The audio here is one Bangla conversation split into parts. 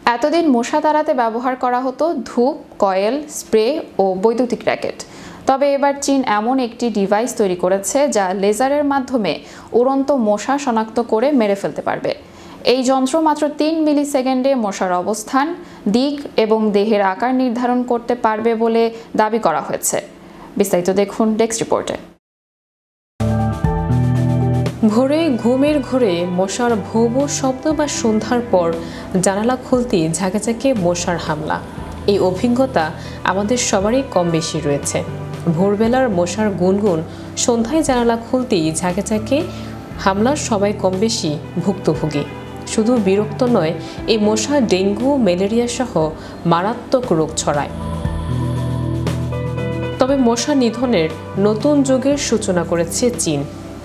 এতদিন মশা তাড়াতে ব্যবহার করা হতো ধূপ, কয়েল, স্প্রে ও বৈদ্যুতিক র্যাকেট। তবে এবার চীন এমন একটি ডিভাইস তৈরি করেছে যা লেজারের মাধ্যমে উড়ন্ত মশা শনাক্ত করে মেরে ফেলতে পারবে। এই যন্ত্র মাত্র ৩ মিলিসেকেন্ডে মশার অবস্থান, দিক এবং দেহের আকার নির্ধারণ করতে পারবে বলে দাবি করা হয়েছে। বিস্তারিত দেখুন ডেস্ক রিপোর্টে। ভোরে ঘুমের ঘোরে মশার ভৌ ভৌ শব্দ বা সন্ধ্যার পর জানালা খুলতেই ঝাঁকে ঝাঁকে মশার হামলা। এই অভিজ্ঞতা আমাদের সবারই কম বেশি রয়েছে। ভোরবেলার মশার গুনগুন, সন্ধ্যায় জানালা খুলতেই ঝাঁকে ঝাঁকে হামলার সবাই কম বেশি ভুক্তভোগী। শুধু বিরক্ত নয়, এই মশা ডেঙ্গু, ম্যালেরিয়া সহ মারাত্মক রোগ ছড়ায়। তবে মশা নিধনের নতুন যুগের সূচনা করেছে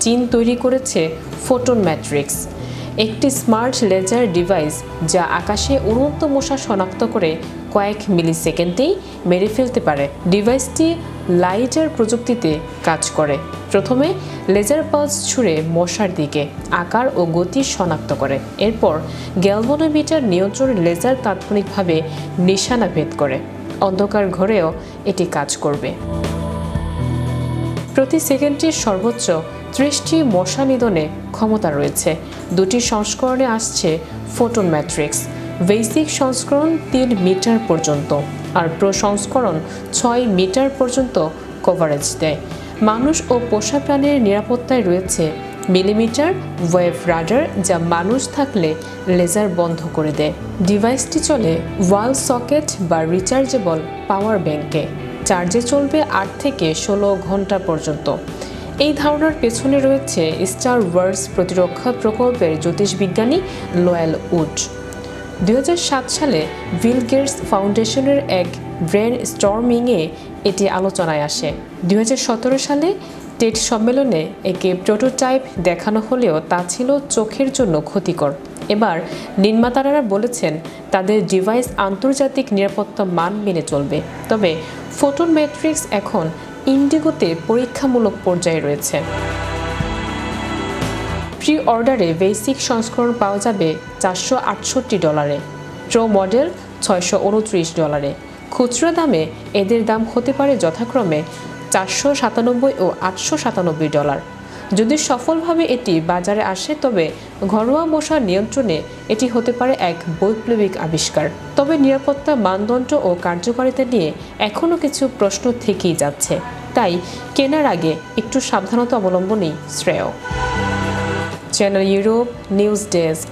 চীন তৈরি করেছে ফোটন ম্যাট্রিক্স, একটি স্মার্ট লেজার ডিভাইস যা আকাশে উড়ন্ত মশা শনাক্ত করে কয়েক মিলিসেকেন্ডেই মেরে ফেলতে পারে। ডিভাইসটি লাইটার প্রযুক্তিতে কাজ করে। প্রথমে লেজার পালস ছুড়ে মশার দিকে আকার ও গতি শনাক্ত করে। এরপর গ্যালভানোমিটার নিয়ন্ত্রণ লেজার তাৎক্ষণিকভাবে নিশানা ভেদ করে। অন্ধকার ঘরেও এটি কাজ করবে। প্রতি সেকেন্ডে সর্বোচ্চ 30টি মশা নিধনে ক্ষমতা রয়েছে। দুটি সংস্করণে আসছে ফোটন ম্যাট্রিক্স। বেসিক সংস্করণ 3 মিটার পর্যন্ত আর প্রো সংস্করণ 6 মিটার পর্যন্ত কভারেজ দেয়। মানুষ ও পোষা প্রাণীর নিরাপত্তায় রয়েছে মিলিমিটার ওয়েভ রাডার, যা মানুষ থাকলে লেজার বন্ধ করে দেয়। ডিভাইসটি চলে ওয়াল সকেট বা রিচার্জেবল পাওয়ার ব্যাংকে। চার্জে চলবে 8 থেকে 16 ঘন্টা পর্যন্ত। এই ধারণার পেছনে রয়েছে স্টার ওয়ার্স প্রতিরক্ষা প্রকল্পের জ্যোতিষবিজ্ঞানী লোয়েল উড। 2007 সালে বিল গেটস ফাউন্ডেশনের এক ব্রেন স্টর্মিংয়ে এটি আলোচনায় আসে। 2017 সালে টেড সম্মেলনে একে প্রোটোটাইপ দেখানো হলেও তা ছিল চোখের জন্য ক্ষতিকর। এবার নির্মাতারা বলেছেন তাদের ডিভাইস আন্তর্জাতিক নিরাপত্তা মান মেনে চলবে। তবে ফোটন ম্যাট্রিক্স এখন ইন্ডিগোতে পরীক্ষামূলক পর্যায়ে রয়েছে। প্রি অর্ডারে বেসিক সংস্করণ পাওয়া যাবে $468, প্রো মডেল $629। খুচরা দামে এদের দাম হতে পারে যথাক্রমে $497 ও $897। যদি সফলভাবে এটি বাজারে আসে তবে ঘরোয়া মশা নিয়ন্ত্রণে এটি হতে পারে এক বৈপ্লবিক আবিষ্কার। তবে নিরাপত্তা মানদণ্ড ও কার্যকারিতা নিয়ে এখনও কিছু প্রশ্ন থেকেই যাচ্ছে। তাই কেনার আগে একটু সাবধানতা অবলম্বনই শ্রেয়। Channel Europe news desk.